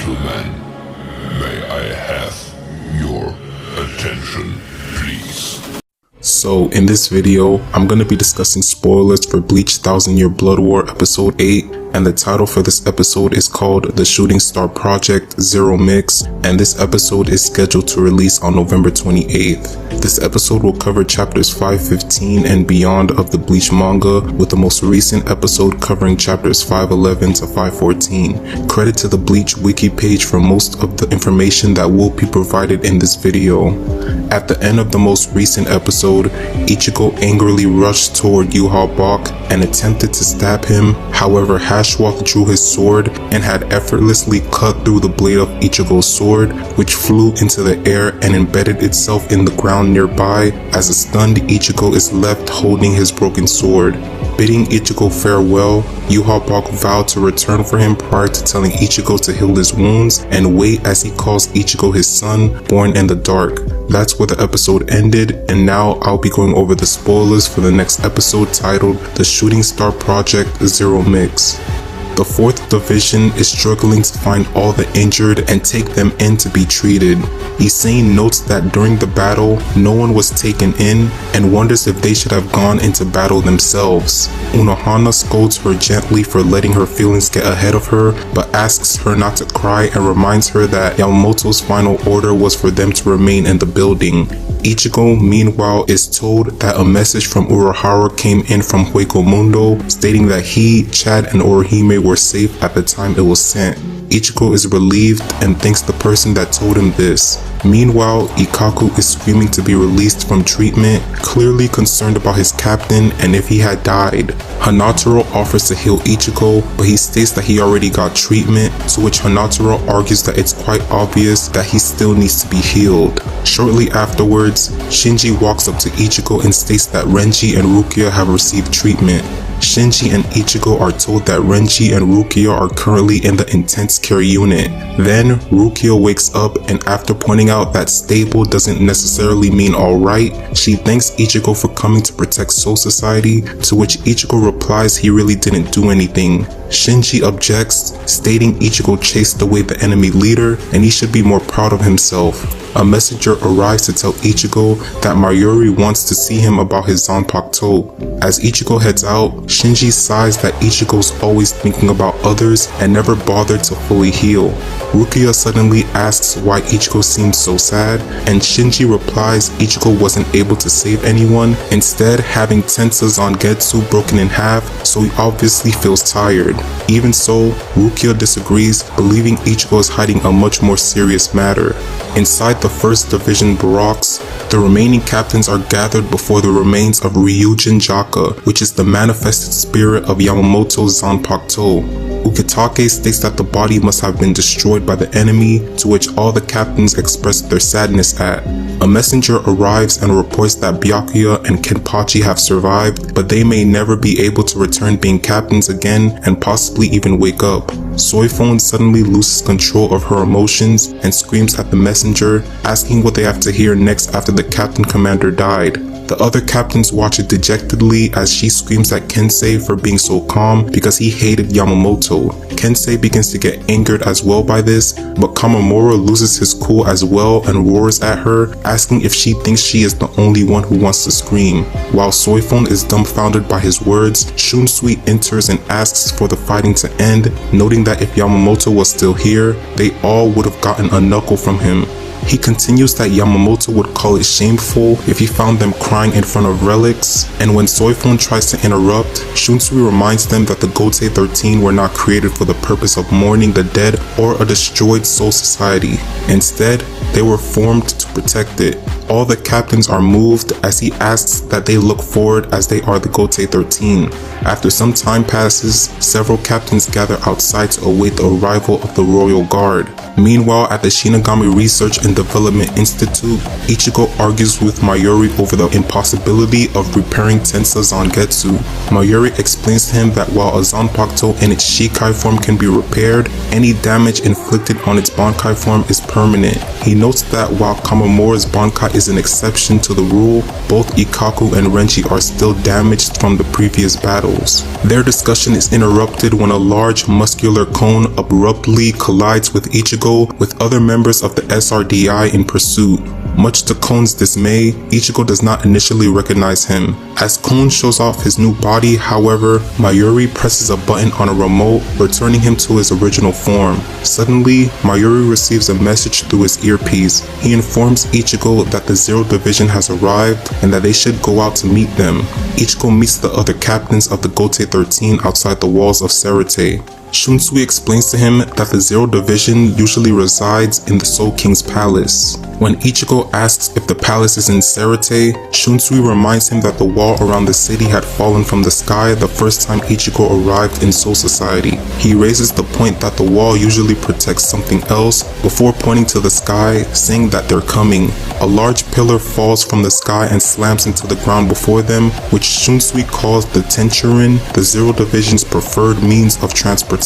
gentlemen, may I have your attention, please? So in this video, I'm going to be discussing spoilers for Bleach 1000 Year Blood War episode 8, and the title for this episode is called The Shooting Star Project Zero Mix, and this episode is scheduled to release on November 28th. This episode will cover chapters 515 and beyond of the Bleach manga, with the most recent episode covering chapters 511 to 514. Credit to the Bleach wiki page for most of the information that will be provided in this video. At the end of the most recent episode, Ichigo angrily rushed toward Yuha Bach and attempted to stab him. However, Hashwalk drew his sword and had effortlessly cut through the blade of Ichigo's sword, which flew into the air and embedded itself in the ground nearby as a stunned Ichigo is left holding his broken sword. Bidding Ichigo farewell, Yuha Bach vowed to return for him prior to telling Ichigo to heal his wounds and wait as he calls Ichigo his son, born in the dark. That's where the episode ended, and now I'll be going over the spoilers for the next episode titled The Shooting Star Project Zero Mix. The 4th Division is struggling to find all the injured and take them in to be treated. Isane notes that during the battle, no one was taken in and wonders if they should have gone into battle themselves. Unohana scolds her gently for letting her feelings get ahead of her, but asks her not to cry and reminds her that Yamamoto's final order was for them to remain in the building. Ichigo, meanwhile, is told that a message from Urahara came in from Hueco Mundo, stating that he, Chad, and Orihime were safe at the time it was sent. Ichigo is relieved and thanks the person that told him this. Meanwhile, Ikkaku is screaming to be released from treatment, clearly concerned about his captain and if he had died. Hanataro offers to heal Ichigo, but he states that he already got treatment, to which Hanataro argues that it's quite obvious that he still needs to be healed. Shortly afterwards, Shinji walks up to Ichigo and states that Renji and Rukia have received treatment. Shinji and Ichigo are told that Renji and Rukia are currently in the intense care unit. Then, Rukia wakes up and after pointing out that stable doesn't necessarily mean alright, she thanks Ichigo for coming to protect Soul Society, to which Ichigo replies he really didn't do anything. Shinji objects, stating Ichigo chased away the enemy leader and he should be more proud of himself. A messenger arrives to tell Ichigo that Mayuri wants to see him about his Zanpakuto. As Ichigo heads out, Shinji sighs that Ichigo's always thinking about others and never bothered to fully heal. Rukia suddenly asks why Ichigo seems so sad, and Shinji replies Ichigo wasn't able to save anyone, instead having Tensa Zangetsu broken in half, so he obviously feels tired. Even so, Rukia disagrees, believing Ichigo is hiding a much more serious matter. Inside the 1st Division barracks, the remaining captains are gathered before the remains of Ryujin Jaka, which is the manifested spirit of Yamamoto's Zanpakuto. Ukitake states that the body must have been destroyed by the enemy, to which all the captains express their sadness at. A messenger arrives and reports that Byakuya and Kenpachi have survived, but they may never be able to return being captains again and possibly even wake up. Soifon suddenly loses control of her emotions and screams at the messenger, asking what they have to hear next after the captain commander died. The other captains watch it dejectedly as she screams at Kensei for being so calm because he hated Yamamoto. Kensei begins to get angered as well by this, but Kamamura loses his cool as well and roars at her, asking if she thinks she is the only one who wants to scream. While Soifon is dumbfounded by his words, Shunsui enters and asks for the fighting to end, noting that if Yamamoto was still here, they all would have gotten a knuckle from him. He continues that Yamamoto would call it shameful if he found them crying in front of relics, and when Soifon tries to interrupt, Shunsui reminds them that the Gotei 13 were not created for the purpose of mourning the dead or a destroyed Soul Society. Instead, they were formed to protect it. All the captains are moved as he asks that they look forward as they are the Gotei 13. After some time passes, several captains gather outside to await the arrival of the Royal Guard. Meanwhile, at the Shinigami Research and and Development Institute, Ichigo argues with Mayuri over the impossibility of repairing Tensa Zangetsu. Mayuri explains to him that while a Zanpakuto in its Shikai form can be repaired, any damage inflicted on its Bankai form is permanent. He notes that while Kamamura's Bankai is an exception to the rule, both Ikkaku and Renji are still damaged from the previous battles. Their discussion is interrupted when a large muscular cone abruptly collides with Ichigo with other members of the SRDI in pursuit. Much to Kone's dismay, Ichigo does not initially recognize him. As Kone shows off his new body, however, Mayuri presses a button on a remote, returning him to his original form. Suddenly, Mayuri receives a message through his earpiece. He informs Ichigo that the Zero Division has arrived and that they should go out to meet them. Ichigo meets the other captains of the Gotei 13 outside the walls of Serete. Shunsui explains to him that the Zero Division usually resides in the Soul King's palace. When Ichigo asks if the palace is in Serete, Shunsui reminds him that the wall around the city had fallen from the sky the first time Ichigo arrived in Soul Society. He raises the point that the wall usually protects something else before pointing to the sky, saying that they're coming. A large pillar falls from the sky and slams into the ground before them, which Shunsui calls the Tenchurin, the Zero Division's preferred means of transportation.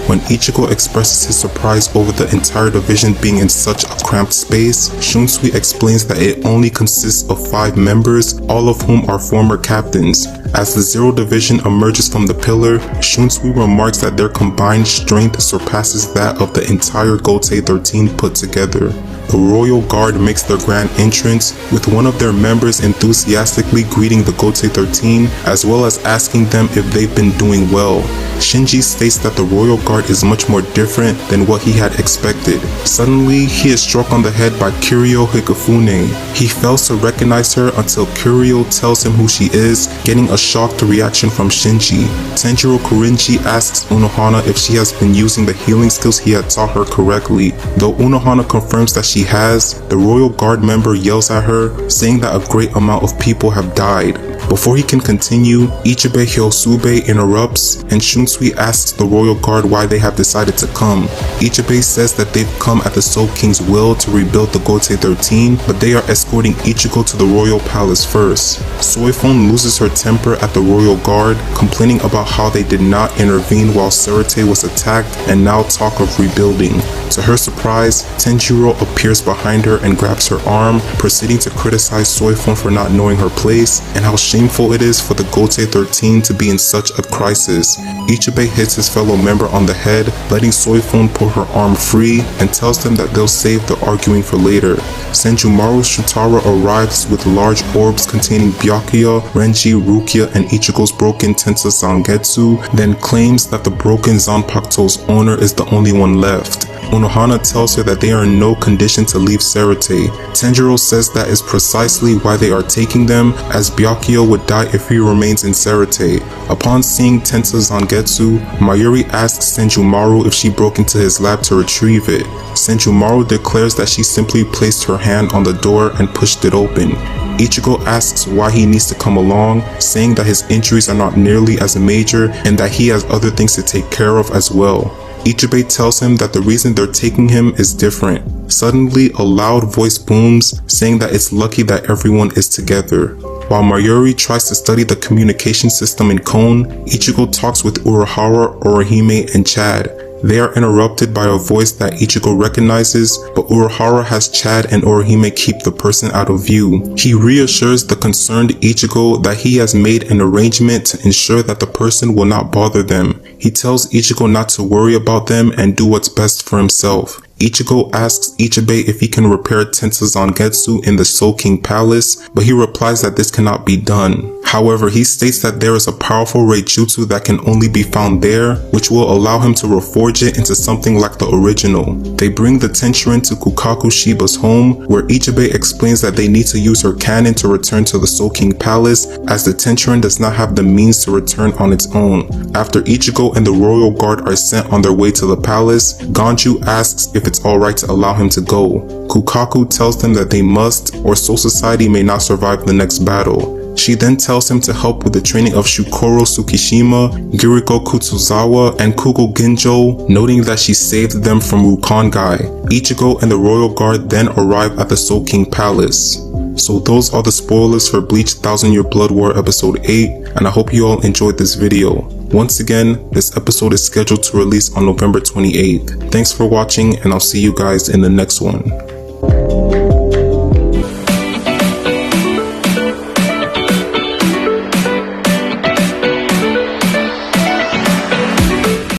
When Ichigo expresses his surprise over the entire division being in such a cramped space, Shunsui explains that it only consists of 5 members, all of whom are former captains. As the Zero Division emerges from the pillar, Shunsui remarks that their combined strength surpasses that of the entire Gotei 13 put together. The Royal Guard makes their grand entrance, with one of their members enthusiastically greeting the Gotei 13, as well as asking them if they've been doing well. Shinji states that the Royal Guard is much more different than what he had expected. Suddenly, he is struck on the head by Kiryu Hikifune. He fails to recognize her until Kiryu tells him who she is, getting a shocked reaction from Shinji. Tenjiro Kurinji asks Unohana if she has been using the healing skills he had taught her correctly. Though Unohana confirms that she has, the Royal Guard member yells at her, saying that a great amount of people have died. Before he can continue, Ichibe Hyosube interrupts, and Shunsui asks the Royal Guard why they have decided to come. Ichibe says that they've come at the Soul King's will to rebuild the Gotei 13, but they are escorting Ichigo to the Royal Palace first. Soifon loses her temper at the Royal Guard, complaining about how they did not intervene while Serete was attacked and now talk of rebuilding. To her surprise, Tenjiro appears behind her and grabs her arm, proceeding to criticize Soifon for not knowing her place and how shameful it is for the Gotei 13 to be in such a crisis. Ichibe hits his fellow member on the head, letting Soifon pull her arm free, and tells them that they'll save the arguing for later. Senjumaru Shutara arrives with large orbs containing Byakuya, Renji, Rukia, and Ichigo's broken Tensa Zangetsu, then claims that the broken Zanpakuto's owner is the only one left. Unohana tells her that they are in no condition to leave Serete. Tenjiro says that is precisely why they are taking them, as Byakuya would die if he remains in Serete. Upon seeing Tensa Zangetsu, Mayuri asks Senjumaru if she broke into his lab to retrieve it. Senjumaru declares that she simply placed her hand on the door and pushed it open. Ichigo asks why he needs to come along, saying that his injuries are not nearly as major and that he has other things to take care of as well. Ichibe tells him that the reason they're taking him is different. Suddenly, a loud voice booms, saying that it's lucky that everyone is together. While Mayuri tries to study the communication system in Kon, Ichigo talks with Urahara, Orihime, and Chad. They are interrupted by a voice that Ichigo recognizes, but Urahara has Chad and Orihime keep the person out of view. He reassures the concerned Ichigo that he has made an arrangement to ensure that the person will not bother them. He tells Ichigo not to worry about them and do what's best for himself. Ichigo asks Ichibe if he can repair Tensa Zangetsu in the Soul King Palace, but he replies that this cannot be done. However, he states that there is a powerful Reijutsu that can only be found there, which will allow him to reforge it into something like the original. They bring the Tenchurin to Kukaku Shiba's home, where Ichibe explains that they need to use her cannon to return to the Soul King Palace, as the Tenchurin does not have the means to return on its own. After Ichigo and the Royal Guard are sent on their way to the palace, Ganju asks if it's alright to allow him to go. Kukaku tells them that they must, or Soul Society may not survive the next battle. She then tells him to help with the training of Shukoro Tsukishima, Giriko Kutsuzawa, and Kugo Ginjo, noting that she saved them from Rukongai. Ichigo and the royal guard then arrive at the Soul King Palace. So those are the spoilers for Bleach 1000 Year Blood War episode 8, and I hope you all enjoyed this video. Once again, this episode is scheduled to release on November 28th. Thanks for watching, and I'll see you guys in the next one.